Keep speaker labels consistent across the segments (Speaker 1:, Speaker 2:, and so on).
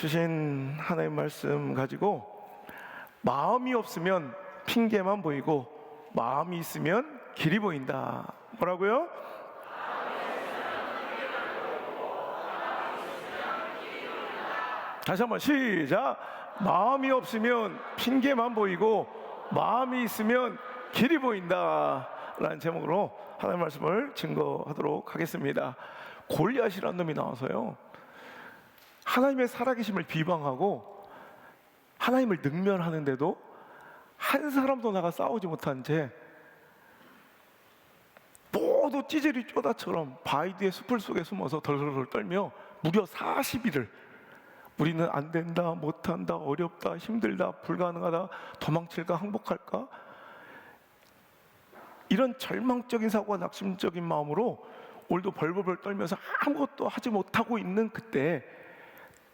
Speaker 1: 주신 하나님 말씀 가지고 마음이 없으면 핑계만 보이고 마음이 있으면 길이 보인다. 뭐라고요? 다시 한번 시작. 마음이 없으면 핑계만 보이고 마음이 있으면 길이 보인다 라는 제목으로 하나님 말씀을 증거하도록 하겠습니다. 골리앗이라는 놈이 나와서요, 하나님의 살아계심을 비방하고 하나님을 능멸하는데도 한 사람도 나가 싸우지 못한 채 모두 찌질이 쪼다처럼 바위 뒤에 숲을 속에 숨어서 덜덜덜 떨며 무려 40일을 우리는 안 된다, 못한다, 어렵다, 힘들다, 불가능하다, 도망칠까, 항복할까, 이런 절망적인 사고와 낙심적인 마음으로 오늘도 벌벌벌 떨면서 아무것도 하지 못하고 있는 그때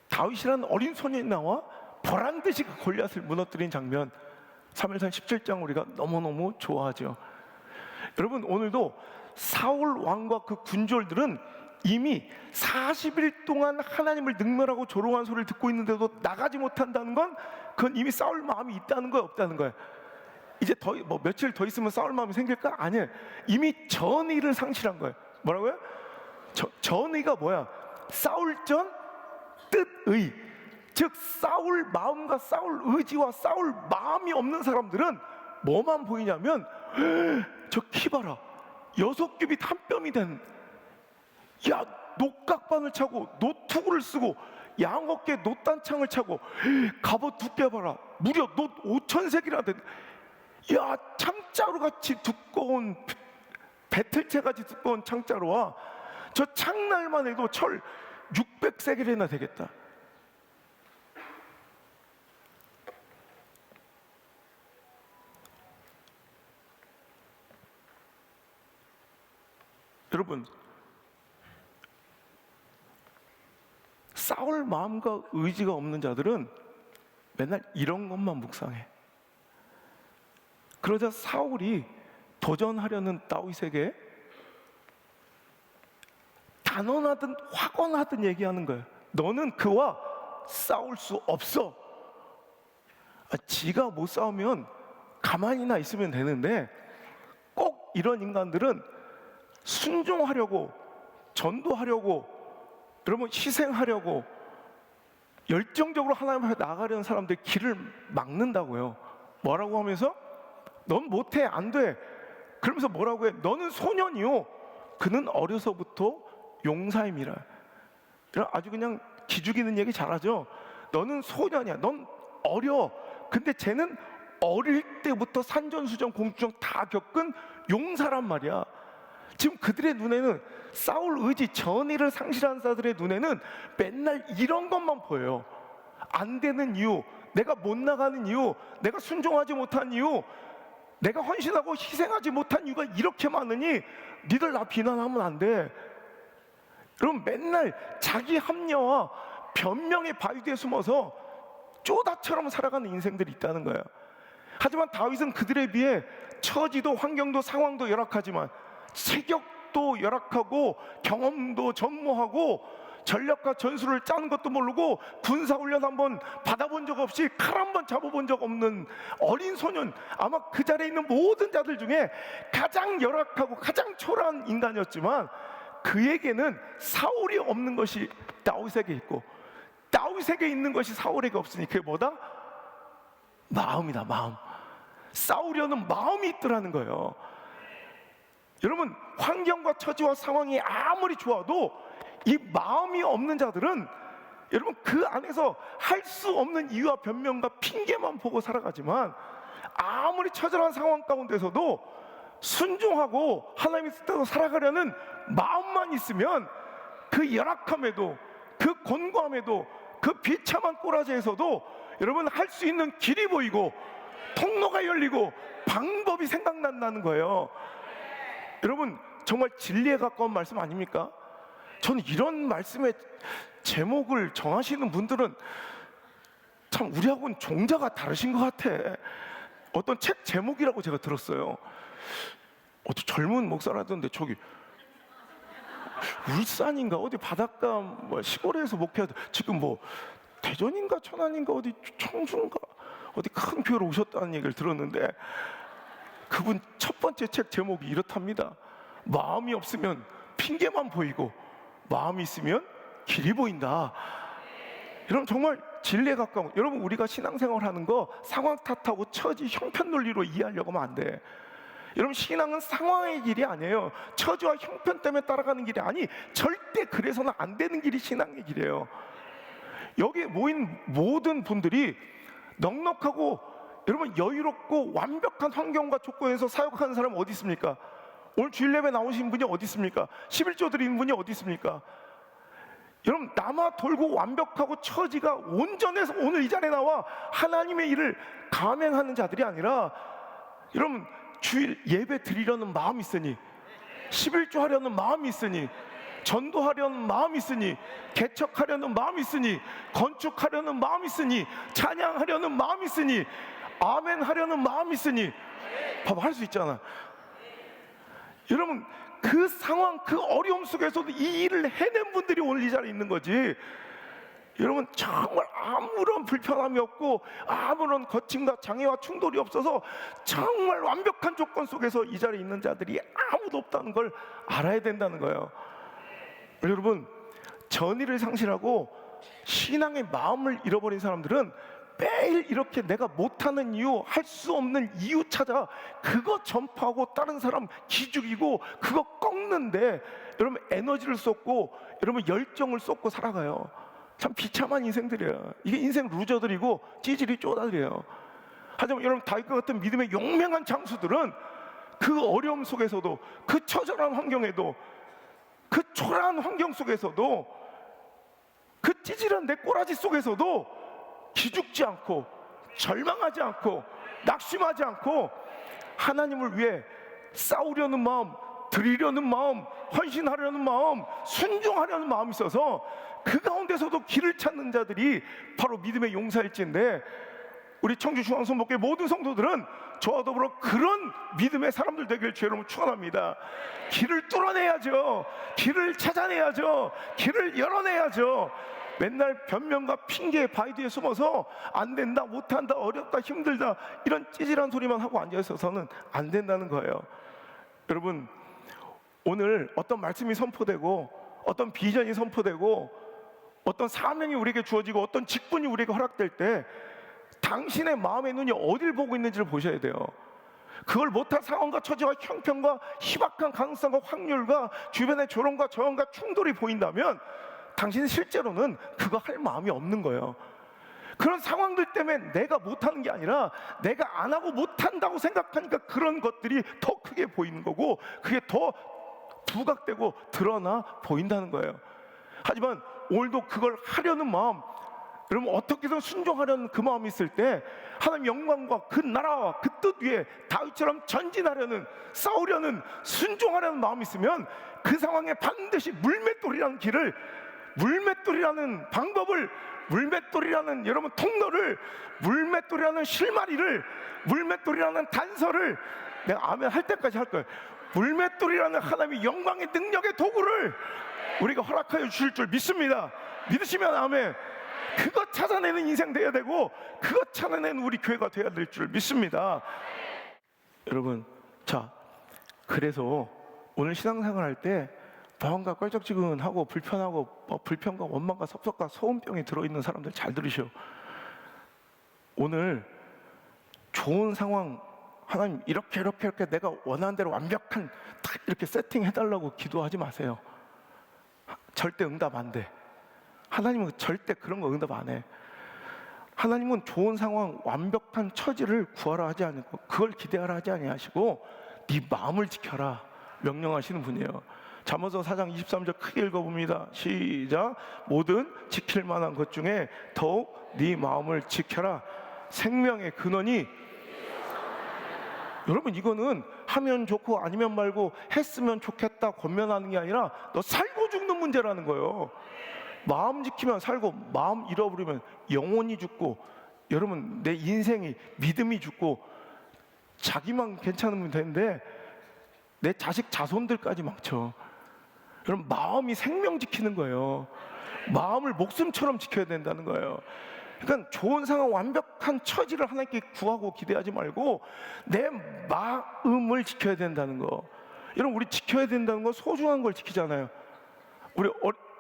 Speaker 1: 다윗이라는 어린 소년이 나와 보란듯이 그 골리앗을 무너뜨린 장면, 사무엘상 17장 우리가 너무너무 좋아하죠. 여러분, 오늘도 사울 왕과 그 군졸들은 이미 40일 동안 하나님을 능멸하고 조롱한 소리를 듣고 있는데도 나가지 못한다는 건 그건 이미 싸울 마음이 있다는 거야, 없다는 거야? 이제 며칠 더 있으면 싸울 마음이 생길까? 아니에요. 이미 전의를 상실한 거예요. 뭐라고요? 전의가 뭐야? 싸울 전 뜻의, 즉 싸울 마음과 싸울 의지와 싸울 마음이 없는 사람들은 뭐만 보이냐면, 저 키 봐라, 6규빗 한 뼘이 된, 야, 녹각반을 차고 노투구를 쓰고 양어깨 노단창을 차고 갑옷 두께 봐라, 무려 노 5,000색이나 된, 야, 창자루 같이 두꺼운, 배틀채 같이 두꺼운 창자루와 저 창날만 해도 철 600세겔이나 되겠다. 여러분, 싸울 마음과 의지가 없는 자들은 맨날 이런 것만 묵상해. 그러자 사울이 도전하려는 다윗에게 단언하든 확언하든 얘기하는 거예요. 너는 그와 싸울 수 없어. 지가 못 싸우면 가만히나 있으면 되는데 꼭 이런 인간들은 순종하려고, 전도하려고, 여러분 희생하려고 열정적으로 하나님 앞에 나가려는 사람들 길을 막는다고요. 뭐라고 하면서? 넌 못해, 안 돼. 그러면서 뭐라고 해? 너는 소년이요, 그는 어려서부터 용사임이라. 아주 그냥 기죽이는 얘기 잘하죠. 너는 소년이야, 넌 어려. 근데 쟤는 어릴 때부터 산전수전 공주정 다 겪은 용사란 말이야. 지금 그들의 눈에는, 싸울 의지, 전의를 상실한 자들의 눈에는 맨날 이런 것만 보여요. 안 되는 이유, 내가 못 나가는 이유, 내가 순종하지 못한 이유, 내가 헌신하고 희생하지 못한 이유가 이렇게 많으니 니들 나 비난하면 안 돼. 여러분, 맨날 자기 합리화와 변명의 바위 뒤에 숨어서 쪼다처럼 살아가는 인생들이 있다는 거예요. 하지만 다윗은 그들에 비해 처지도 환경도 상황도 열악하지만 체격도 열악하고 경험도 전무하고 전략과 전술을 짜는 것도 모르고 군사훈련 한번 받아본 적 없이 칼 한번 잡아본 적 없는 어린 소년, 아마 그 자리에 있는 모든 자들 중에 가장 열악하고 가장 초라한 인간이었지만 그에게는 사울이 없는 것이 다윗에게 있고 다윗에게 있는 것이 사울에게 없으니 그게 뭐다? 마음이다, 마음. 싸우려는 마음이 있더라는 거예요. 여러분, 환경과 처지와 상황이 아무리 좋아도 이 마음이 없는 자들은 여러분 그 안에서 할 수 없는 이유와 변명과 핑계만 보고 살아가지만 아무리 처절한 상황 가운데서도 순종하고 하나님의 뜻대로 살아가려는 마음만 있으면 그 열악함에도, 그 곤고함에도, 그 비참한 꼬라지에서도 여러분 할 수 있는 길이 보이고 통로가 열리고 방법이 생각난다는 거예요. 여러분, 정말 진리에 가까운 말씀 아닙니까? 저는 이런 말씀의 제목을 정하시는 분들은 참 우리하고는 종자가 다르신 것 같아. 어떤 책 제목이라고 제가 들었어요. 어떤 젊은 목사라던데 저기 울산인가 어디 바닷가 뭐 시골에서 목회하던, 지금 뭐 대전인가 천안인가 어디 청주인가 어디 큰 교회로 오셨다는 얘기를 들었는데 그분 첫 번째 책 제목이 이렇답니다. 마음이 없으면 핑계만 보이고 마음이 있으면 길이 보인다. 여러분 정말 진리에 가까운, 여러분 우리가 신앙생활 하는 거 상황 탓하고 처지 형편 논리로 이해하려고 하면 안 돼. 여러분 신앙은 상황의 길이 아니에요. 처지와 형편 때문에 따라가는 길이 아니, 절대 그래서는 안 되는 길이 신앙의 길이에요. 여기 모인 모든 분들이 넉넉하고 여러분 여유롭고 완벽한 환경과 조건에서 사역하는 사람 어디 있습니까? 오늘 주일 예배 나오신 분이 어디 있습니까? 11조 드리는 분이 어디 있습니까? 여러분 남아 돌고 완벽하고 처지가 온전해서 오늘 이 자리에 나와 하나님의 일을 감행하는 자들이 아니라, 여러분 주일 예배 드리려는 마음이 있으니, 11조 하려는 마음이 있으니, 전도하려는 마음이 있으니, 개척하려는 마음이 있으니, 건축하려는 마음이 있으니, 찬양하려는 마음이 있으니, 아멘 하려는 마음이 있으니, 봐봐 할 수 있잖아. 여러분 그 상황, 그 어려움 속에서도 이 일을 해낸 분들이 오늘 이 자리에 있는 거지. 여러분 정말 아무런 불편함이 없고 아무런 거침과 장애와 충돌이 없어서 정말 완벽한 조건 속에서 이 자리에 있는 자들이 아무도 없다는 걸 알아야 된다는 거예요. 여러분 전의를 상실하고 신앙의 마음을 잃어버린 사람들은 매일 이렇게 내가 못하는 이유, 할 수 없는 이유 찾아 그거 전파하고 다른 사람 기죽이고 그거 꺾는데 여러분 에너지를 쏟고 여러분 열정을 쏟고 살아가요. 참 비참한 인생들이에요. 이게 인생 루저들이고 찌질이 쪼다들이에요. 하지만 여러분 다윗과 같은 믿음의 용맹한 장수들은 그 어려움 속에서도, 그 처절한 환경에도, 그 초라한 환경 속에서도, 그 찌질한 내 꼬라지 속에서도 기죽지 않고 절망하지 않고 낙심하지 않고 하나님을 위해 싸우려는 마음, 드리려는 마음, 헌신하려는 마음, 순종하려는 마음이 있어서 그 가운데서도 길을 찾는 자들이 바로 믿음의 용사일지인데, 우리 청주중앙선목교회 모든 성도들은 저와 더불어 그런 믿음의 사람들 되길 주의 이름으로 축원합니다. 길을 뚫어내야죠. 길을 찾아내야죠. 길을 열어내야죠. 맨날 변명과 핑계 바위 뒤에 숨어서 안 된다, 못한다, 어렵다, 힘들다 이런 찌질한 소리만 하고 앉아있어서는 안 된다는 거예요. 여러분 오늘 어떤 말씀이 선포되고 어떤 비전이 선포되고 어떤 사명이 우리에게 주어지고 어떤 직분이 우리에게 허락될 때 당신의 마음의 눈이 어딜 보고 있는지를 보셔야 돼요. 그걸 못할 상황과 처지와 형편과 희박한 가능성과 확률과 주변의 조롱과 저항과 충돌이 보인다면 당신은 실제로는 그거 할 마음이 없는 거예요. 그런 상황들 때문에 내가 못하는 게 아니라 내가 안 하고 못한다고 생각하니까 그런 것들이 더 크게 보이는 거고 그게 더 부각되고 드러나 보인다는 거예요. 하지만 오늘도 그걸 하려는 마음, 여러분 어떻게든 순종하려는 그 마음이 있을 때 하나님 영광과 그 나라와 그 뜻 위에 다윗처럼 전진하려는, 싸우려는, 순종하려는 마음이 있으면 그 상황에 반드시 물맷돌이라는 길을, 물맷돌이라는 방법을, 물맷돌이라는 여러분 통로를, 물맷돌이라는 실마리를, 물맷돌이라는 단서를 내가 아멘 할 때까지 할 거예요. 물맷돌이라는 하나님의 영광의 능력의 도구를 우리가 허락하여 주실 줄 믿습니다. 믿으시면 아멘. 그거 찾아내는 인생 되어야 되고 그거 찾아내는 우리 교회가 되어야 될 줄 믿습니다. 여러분 자, 그래서 오늘 신앙생활 할 때 마음과 껄쩍지근하고 불편하고 불평과 원망과 섭섭과 소음병이 들어있는 사람들 잘 들으셔. 오늘 좋은 상황 하나님 이렇게 내가 원하는 대로 완벽한 딱 이렇게 세팅해달라고 기도하지 마세요. 절대 응답 안 돼. 하나님은 절대 그런 거 응답 안 해. 하나님은 좋은 상황, 완벽한 처지를 구하라 하지 않고 그걸 기대하라 하지 아니하시고 네 마음을 지켜라 명령하시는 분이에요. 잠언서 4장 23절 크게 읽어봅니다. 시작. 모든 지킬 만한 것 중에 더욱 네 마음을 지켜라. 생명의 근원이. 여러분 이거는 하면 좋고 아니면 말고 했으면 좋겠다 권면하는 게 아니라 너 살고 죽는 문제라는 거예요. 마음 지키면 살고 마음 잃어버리면 영혼이 죽고, 여러분 내 인생이 믿음이 죽고 자기만 괜찮으면 되는데 내 자식 자손들까지 망쳐. 여러분 마음이 생명 지키는 거예요. 마음을 목숨처럼 지켜야 된다는 거예요. 그러니까 좋은 상황, 완벽한 처지를 하나님께 구하고 기대하지 말고 내 마음을 지켜야 된다는 거. 여러분, 우리 지켜야 된다는 건 소중한 걸 지키잖아요. 우리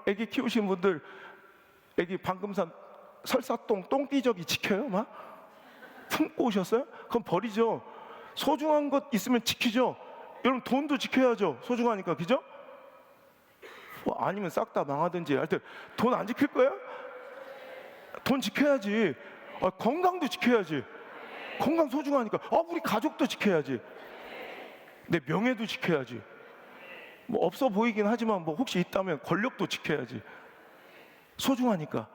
Speaker 1: 애기 키우신 분들, 애기 방금 산 설사똥, 똥기저귀 지켜요? 막 품고 오셨어요? 그럼 버리죠. 소중한 것 있으면 지키죠. 여러분, 돈도 지켜야죠. 소중하니까, 그죠? 아니면 싹 다 망하든지. 하여튼 돈 안 지킬 거예요? 돈 지켜야지. 건강도 지켜야지. 건강 소중하니까. 우리 가족도 지켜야지. 내 명예도 지켜야지. 뭐 없어 보이긴 하지만 뭐 혹시 있다면 권력도 지켜야지. 소중하니까.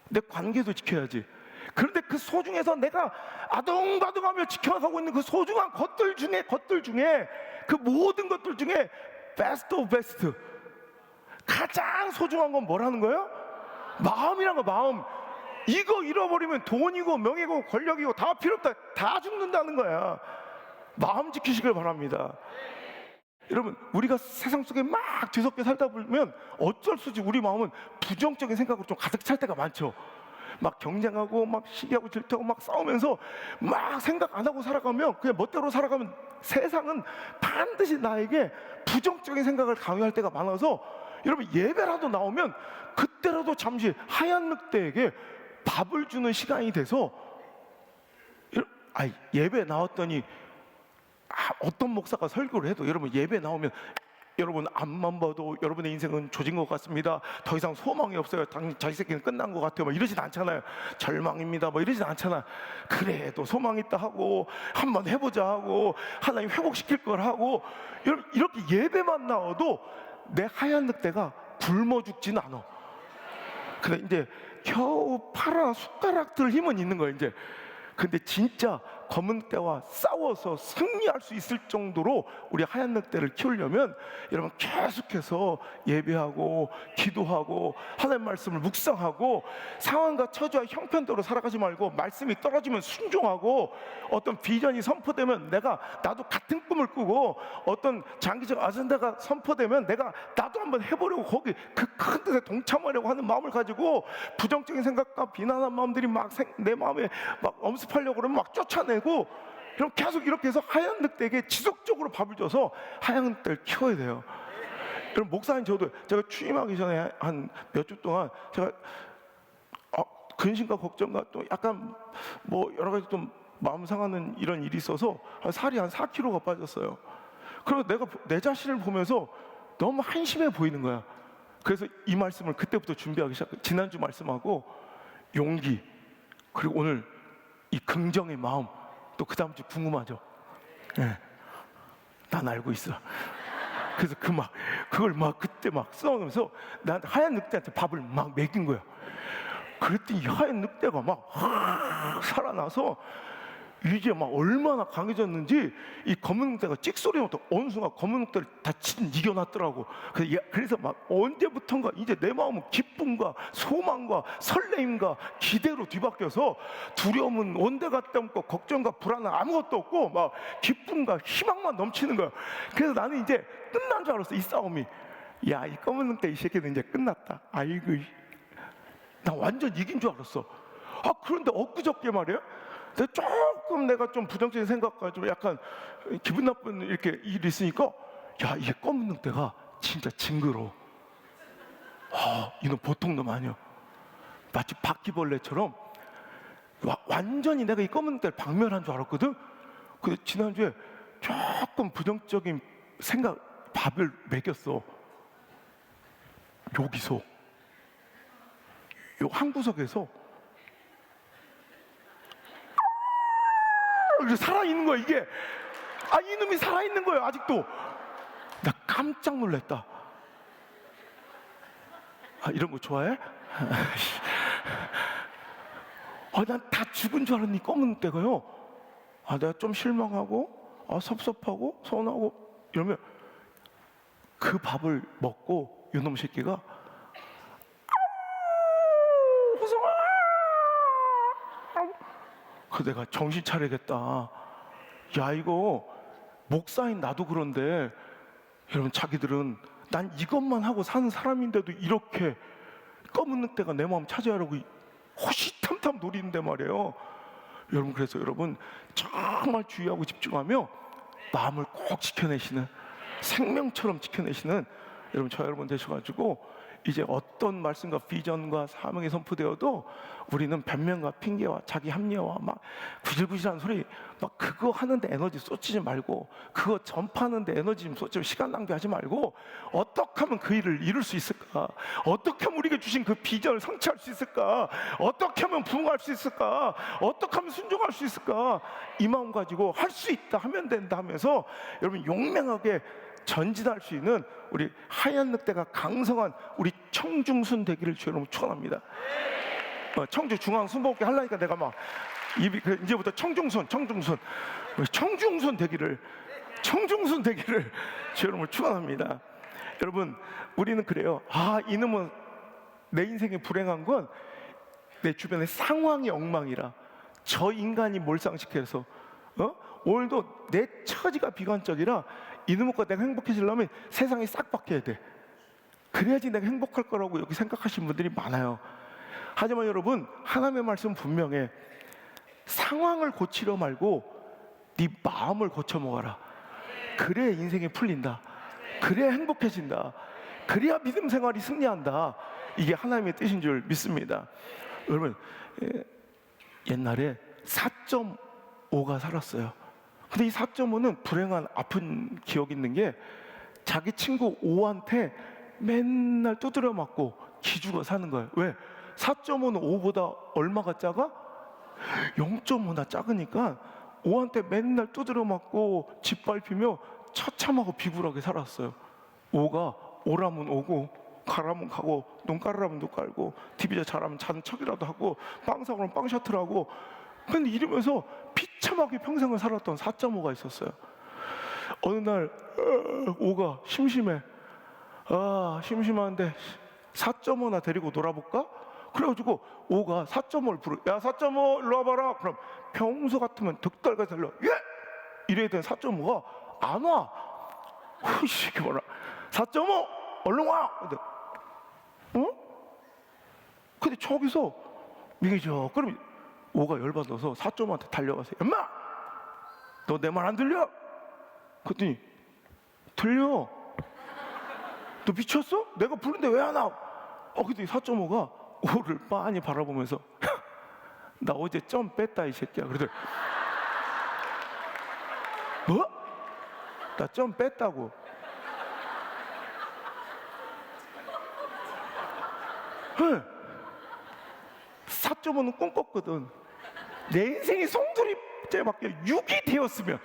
Speaker 1: 내 관계도 지켜야지. 그런데 그 소중해서 내가 아둥바둥하며 지켜가고 있는 그 소중한 것들 중에 그 모든 것들 중에 베스트 오브 베스트, 가장 소중한 건 뭐라는 거예요? 마음이란 거. 마음. 이거 잃어버리면 돈이고 명예고 권력이고 다 필요 없다. 다 죽는다는 거야. 마음 지키시길 바랍니다. 여러분, 우리가 세상 속에 막 뒤섞여 살다 보면 어쩔 수 없이 우리 마음은 부정적인 생각으로 좀 가득 찰 때가 많죠. 막 경쟁하고 막 시기하고 질투하고 막 싸우면서 막 생각 안 하고 살아가면, 그냥 멋대로 살아가면 세상은 반드시 나에게 부정적인 생각을 강요할 때가 많아서, 여러분, 예배라도 나오면 그때라도 잠시 하얀 늑대에게 밥을 주는 시간이 돼서, 예배 나왔더니 어떤 목사가 설교를 해도 여러분 예배 나오면 여러분 앞만 봐도 여러분의 인생은 조진 것 같습니다. 더 이상 소망이 없어요. 자기 새끼는 끝난 것 같아요. 막 이러진 않잖아요. 절망입니다. 뭐 이러진 않잖아. 그래도 소망 있다 하고 한번 해보자 하고 하나님 회복시킬 걸 하고, 여러분 이렇게 예배만 나와도 내 하얀 늑대가 굶어 죽진 않아. 근데 이제 겨우 팔아 숟가락 들 힘은 있는 거예요 이제. 근데 진짜 검은 늑대와 싸워서 승리할 수 있을 정도로 우리 하얀 늑대를 키우려면 여러분 계속해서 예배하고 기도하고 하나님 말씀을 묵상하고 상황과 처지와 형편대로 살아가지 말고, 말씀이 떨어지면 순종하고, 어떤 비전이 선포되면 나도 같은 꿈을 꾸고, 어떤 장기적 아젠다가 선포되면 나도 한번 해보려고 거기 그 큰 뜻에 동참하려고 하는 마음을 가지고, 부정적인 생각과 비난한 마음들이 막 내 마음에 막 엄습하려고 그러면 막 쫓아내고, 그럼 계속 이렇게 해서 하얀 늑대에게 지속적으로 밥을 줘서 하얀 늑대를 키워야 돼요. 그럼 목사님, 제가 취임하기 전에 한 몇 주 동안 제가 근심과 걱정과 또 약간 뭐 여러 가지 좀 마음 상하는 이런 일이 있어서 살이 한 4kg가 빠졌어요. 그리고 내가 내 자신을 보면서 너무 한심해 보이는 거야. 그래서 이 말씀을 그때부터 준비하기 시작해요. 지난주 말씀하고 용기, 그리고 오늘 이 긍정의 마음, 또 그 다음 주 궁금하죠? 네. 난 알고 있어. 그래서 그걸 그때 써가면서 난 하얀 늑대한테 밥을 막 먹인 거야. 그랬더니 하얀 늑대가 막 살아나서 이제 막 얼마나 강해졌는지, 이 검은 늑대가 찍소리부터 어느 순간 검은 늑대를 다 이겨놨더라고. 그래서 막 언제부턴가 이제 내 마음은 기쁨과 소망과 설레임과 기대로 뒤바뀌어서 두려움은 온데갔다 없고 걱정과 불안은 아무것도 없고 막 기쁨과 희망만 넘치는 거야. 그래서 나는 이제 끝난 줄 알았어, 이 싸움이. 야, 이 검은 늑대 이 새끼는 이제 끝났다. 아이고, 나 완전 이긴 줄 알았어. 그런데 엊그저께 말이야, 내가 좀 부정적인 생각과 좀 약간 기분 나쁜 이렇게 일이 있으니까, 야, 이게 검은 늑대가 진짜 징그러워. 이놈 보통 놈 아니야. 마치 바퀴벌레처럼 완전히 내가 이 검은 늑대를 박멸한 줄 알았거든. 근데 지난주에 조금 부정적인 생각, 밥을 먹였어. 여기서, 요 한 구석에서 살아있는 거야 이게. 이놈이 살아있는 거예요 아직도. 나 깜짝 놀랐다. 이런 거 좋아해? 난 다 죽은 줄 알았니 검은 늑대가요. 내가 좀 실망하고 섭섭하고 서운하고 이러면 그 밥을 먹고 이놈 새끼가 내가 정신 차리겠다. 야, 이거 목사인 나도 그런데 여러분, 자기들은 난 이것만 하고 사는 사람인데도 이렇게 검은 늑대가 내 마음 차지하려고 호시탐탐 노리는데 말이에요. 여러분, 그래서 여러분 정말 주의하고 집중하며 마음을 꼭 지켜내시는, 생명처럼 지켜내시는 여러분, 저 여러분 되셔가지고 이제 어떤 말씀과 비전과 사명이 선포되어도 우리는 변명과 핑계와 자기 합리화와 막 구질구질한 소리 막 그거 하는데 에너지 쏟지 말고, 그거 전파하는데 에너지 좀 쏟지, 시간 낭비하지 말고, 어떻게 하면 그 일을 이룰 수 있을까, 어떻게 하면 우리에게 주신 그 비전을 성취할 수 있을까, 어떻게 하면 부응할 수 있을까, 어떻게 하면 순종할 수 있을까, 이 마음 가지고 할 수 있다, 하면 된다 하면서 여러분 용맹하게 전진할 수 있는 우리 하얀 늑대가 강성한 우리 청중순 되기를 주여로 축원합니다. 청주 중앙 순복기 하려니까 내가 막 입이, 이제부터 청중순 되기를 주여로 축원합니다. 여러분, 우리는 그래요. 이놈은, 내 인생에 불행한 건 내 주변의 상황이 엉망이라 저 인간이 몰상식해서 오늘도 내 처지가 비관적이라 이놈과 내가 행복해지려면 세상이 싹 바뀌어야 돼. 그래야지 내가 행복할 거라고 여기 생각하시는 분들이 많아요. 하지만 여러분, 하나님의 말씀은 분명해. 상황을 고치려 말고 네 마음을 고쳐먹어라. 그래야 인생이 풀린다. 그래야 행복해진다. 그래야 믿음 생활이 승리한다. 이게 하나님의 뜻인 줄 믿습니다. 여러분, 옛날에 4.5가 살았어요. 근데 이 4.5는 불행한 아픈 기억이 있는 게, 자기 친구 5한테 맨날 두드려 맞고 기죽어 사는 거예요. 왜? 4.5는 5보다 얼마가 작아? 0.5나 작으니까 5한테 맨날 두드려 맞고 짓밟히며 처참하고 비굴하게 살았어요. 5가 오라면 오고 가라면 가고 눈 깔으라면 눈 깔고 TV에 잘하면 자는 척이라도 하고 빵 사고는 빵 셔틀 하고, 근데 이러면서 비참하게 평생을 살았던 4.5가 있었어요. 어느 날 5가 심심해. 심심한데 4.5나 데리고 놀아볼까? 그래가지고 5가 4.5를 부르. 야, 4.5 일로 와봐라. 그럼 평소 같으면 득달가 달려. 예! 이래야 되는 4.5가 안 와. 이게 뭐라? 4.5 얼른 와. 근데 저기서 미기죠. 그럼 5가 열받아서 4.5한테 달려가서, 엄마! 너 내 말 안 들려? 그랬더니, 들려. 너 미쳤어? 내가 부른데 왜 안 와? 근데 4.5가 5를 빤히 바라보면서 나 어제 점 뺐다 이 새끼야. 그러더니, 뭐? 나 점 뺐다고. 4.5는 꿈꿨거든. 내 인생이 송두리째 바뀌어 6이 되었으면.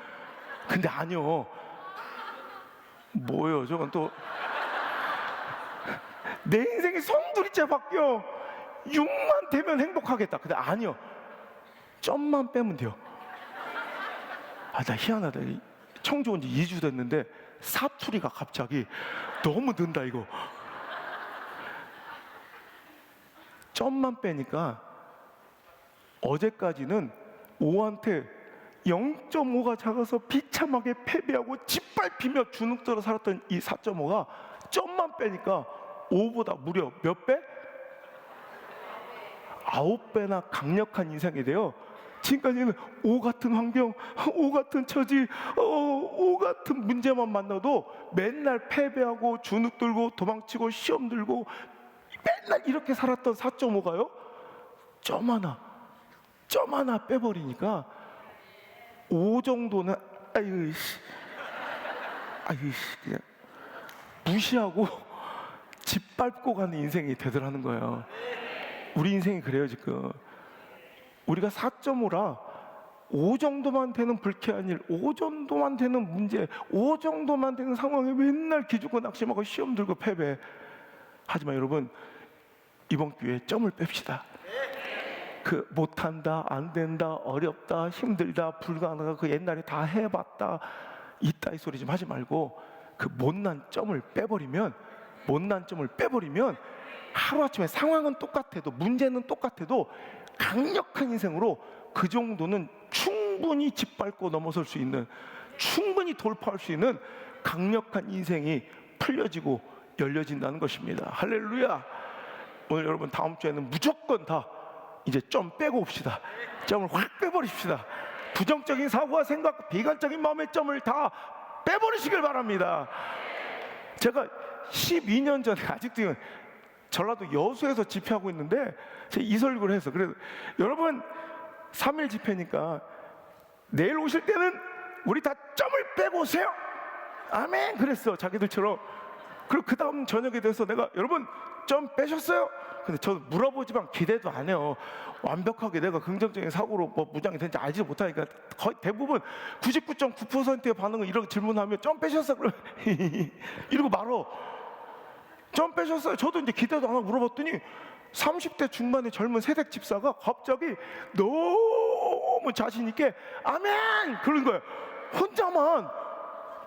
Speaker 1: 근데 아니요. 뭐예요 저건 또. 내 인생이 송두리째 바뀌어 6만 되면 행복하겠다. 근데 아니요. 점만 빼면 돼요. 나 희한하다. 청주 온 지 2주 됐는데 사투리가 갑자기 너무 는다 이거. 점만 빼니까 어제까지는 5한테 0.5가 작아서 비참하게 패배하고 짓밟히며 주눅들어 살았던 이 4.5가 점만 빼니까 5보다 무려 몇 배? 9배나 강력한 인생이 돼요. 지금까지는 5 같은 환경, 5 같은 처지, 5 같은 문제만 만나도 맨날 패배하고 주눅들고 도망치고 시험 들고 맨날 이렇게 살았던 4.5가요 점 하나 빼버리니까 5 정도는 아유 씨 그냥 무시하고 짓밟고 가는 인생이 되더라는 거예요. 우리 인생이 그래요. 지금 우리가 4.5라 5 정도만 되는 불쾌한 일, 5 정도만 되는 문제, 5 정도만 되는 상황에 맨날 기죽고 낙심하고 시험 들고 패배. 하지만 여러분, 이번 기회에 점을 뺍시다. 그 못한다, 안 된다, 어렵다, 힘들다, 불가능하다, 그 옛날에 다 해봤다, 이따위 소리 좀 하지 말고 그 못난 점을 빼버리면 하루아침에 상황은 똑같아도, 문제는 똑같아도 강력한 인생으로 그 정도는 충분히 짓밟고 넘어설 수 있는, 충분히 돌파할 수 있는 강력한 인생이 풀려지고 열려진다는 것입니다. 할렐루야. 오늘 여러분 다음 주에는 무조건 다 이제 점 빼고 옵시다. 점을 확 빼버립시다. 부정적인 사고와 생각, 비관적인 마음의 점을 다 빼버리시길 바랍니다. 제가 12년 전에, 아직도 전라도 여수에서 집회하고 있는데 제가 이 설교를 해서, 그래서 여러분 3일 집회니까 내일 오실 때는 우리 다 점을 빼고 오세요. 아멘. 그랬어, 자기들처럼. 그리고 그 다음 저녁에 돼서 내가, 여러분 점 빼셨어요? 근데 저는 물어보지만 기대도 안 해요. 완벽하게 내가 긍정적인 사고로 뭐 무장이 된지 알지도 못하니까 거의 대부분 99.9%의 반응은 이렇게 질문하면 점 빼셨어? 그러면 이러고 말어. 점 빼셨어요? 저도 이제 기대도 안 하고 물어봤더니 30대 중반의 젊은 세댁 집사가 갑자기 너무 자신 있게 아멘! 그런 거예요. 혼자만.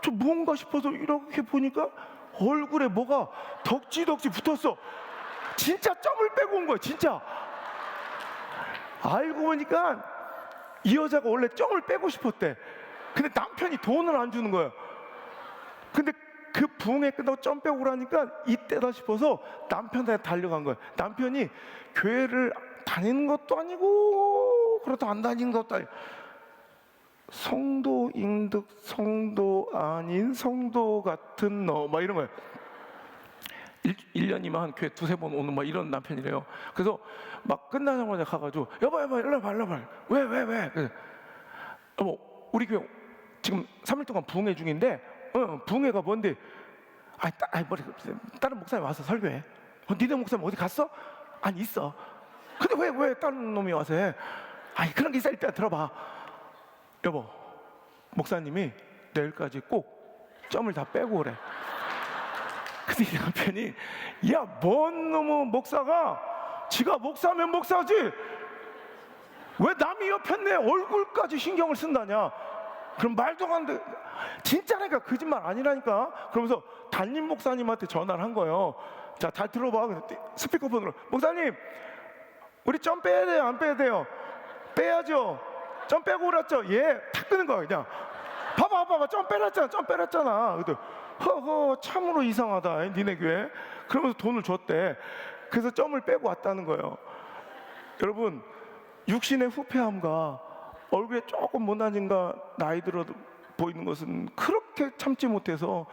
Speaker 1: 저 뭔가 싶어서 이렇게 보니까 얼굴에 뭐가 덕지덕지 붙었어. 진짜 점을 빼고 온 거야, 진짜. 알고 보니까 이 여자가 원래 점을 빼고 싶었대. 근데 남편이 돈을 안 주는 거야. 근데 그 부흥회 끝나고 점 빼고 오라니까 이때다 싶어서 남편한테 달려간 거야. 남편이 교회를 다니는 것도 아니고 그렇다 안 다니는 것도 아니고, 성도인 듯 성도 아닌 성도 같은 너, 막 이런 거예요. 1년이면 한 교회 2-3번 오는 막 이런 남편이래요. 그래서 막 끝나자마자 가가지고 여보 일로 와. 왜? 그래서 여보, 우리 교회 지금 3일 동안 부흥회 중인데 부흥회가 뭔데? 머리 다른 목사님 와서 설교해. 니네 목사님 어디 갔어? 아니 있어. 근데 왜 다른 놈이 와서 해? 그런 게 있어. 일단 들어봐. 여보, 목사님이 내일까지 꼭 점을 다 빼고 오래. 근데 이 남편이 뭔 놈의 목사가 지가 목사면 목사지 왜 남이 옆에 내 얼굴까지 신경을 쓴다냐. 그럼 말도 안 돼. 진짜니까 거짓말 아니라니까. 그러면서 담임 목사님한테 전화를 한 거예요. 자, 잘 들어봐. 스피커폰으로 목사님, 우리 점 빼야 돼요 안 빼야 돼요? 빼야죠. 점 빼고 오랬죠. 탁 끄는 거야 그냥. 봐봐 점 빼놨잖아. 허허, 참으로 이상하다 니네 교회. 그러면서 돈을 줬대. 그래서 점을 빼고 왔다는 거예요. 여러분, 육신의 후패함과 얼굴에 조금 못난진가 나이 들어도 보이는 것은 그렇게 참지 못해서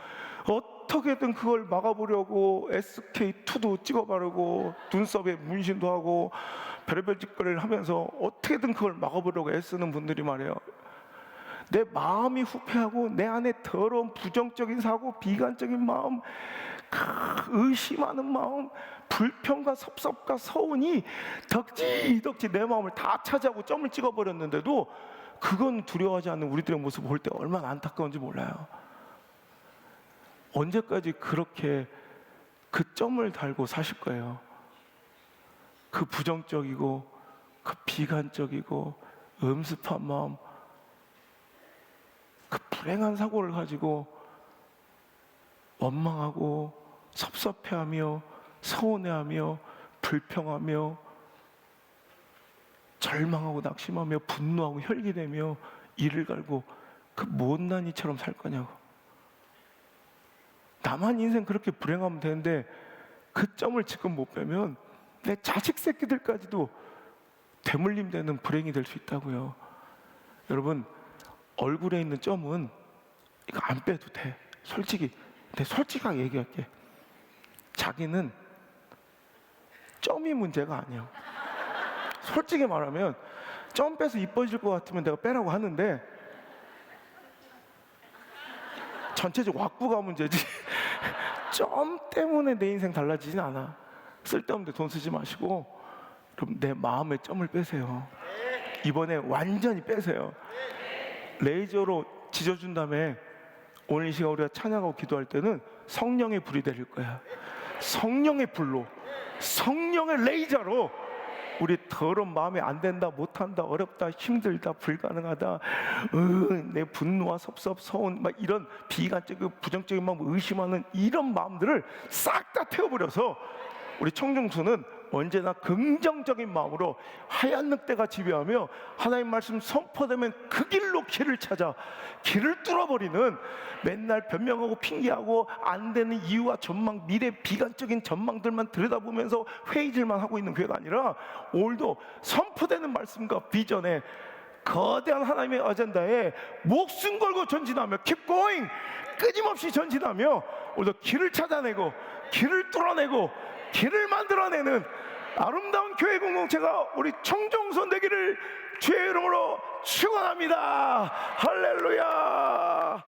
Speaker 1: 어떻게든 그걸 막아보려고 SK2도 찍어 바르고 눈썹에 문신도 하고 별의별 짓거리를 하면서 어떻게든 그걸 막아보려고 애쓰는 분들이 말이에요. 내 마음이 후패하고 내 안에 더러운 부정적인 사고, 비관적인 마음, 의심하는 마음, 불평과 섭섭과 서운이 덕지 내 마음을 다 차지하고 점을 찍어버렸는데도 그건 두려워하지 않는 우리들의 모습을 볼 때 얼마나 안타까운지 몰라요. 언제까지 그렇게 그 점을 달고 사실 거예요? 그 부정적이고 그 비관적이고 음습한 마음, 그 불행한 사고를 가지고 원망하고 섭섭해하며 서운해하며 불평하며 절망하고 낙심하며 분노하고 혈기내며 이를 갈고 그 못난 이처럼 살 거냐고. 나만 인생 그렇게 불행하면 되는데 그 점을 지금 못 빼면 내 자식 새끼들까지도 대물림 되는 불행이 될 수 있다고요. 여러분, 얼굴에 있는 점은 이거 안 빼도 돼. 내 솔직하게 얘기할게. 자기는 점이 문제가 아니야. 솔직히 말하면 점 빼서 이뻐질 것 같으면 내가 빼라고 하는데 전체적 왁구가 문제지 점 때문에 내 인생 달라지진 않아. 쓸데없는 데 돈 쓰지 마시고 그럼 내 마음의 점을 빼세요. 이번에 완전히 빼세요. 레이저로 지져준 다음에 오늘 이 시간 우리가 찬양하고 기도할 때는 성령의 불이 내릴 거야. 성령의 불로, 성령의 레이저로 우리 더러운 마음에 안 된다, 못한다, 어렵다, 힘들다, 불가능하다, 내 분노와 섭섭, 서운, 막 이런 비관적이고 부정적인 마음, 의심하는 이런 마음들을 싹 다 태워버려서 우리 청중수는 언제나 긍정적인 마음으로 하얀 늑대가 지배하며 하나님 말씀 선포되면 그 길로 길을 찾아 길을 뚫어버리는, 맨날 변명하고 핑계하고 안 되는 이유와 전망, 미래 비관적인 전망들만 들여다보면서 회의질만 하고 있는 교회가 아니라, 오늘도 선포되는 말씀과 비전에 거대한 하나님의 어젠다에 목숨 걸고 전진하며 keep going, 끊임없이 전진하며 오늘도 길을 찾아내고 길을 뚫어내고 길을 만들어내는 아름다운 교회 공동체가 우리 청정선 되기를 주의 이름으로 축원합니다. 할렐루야.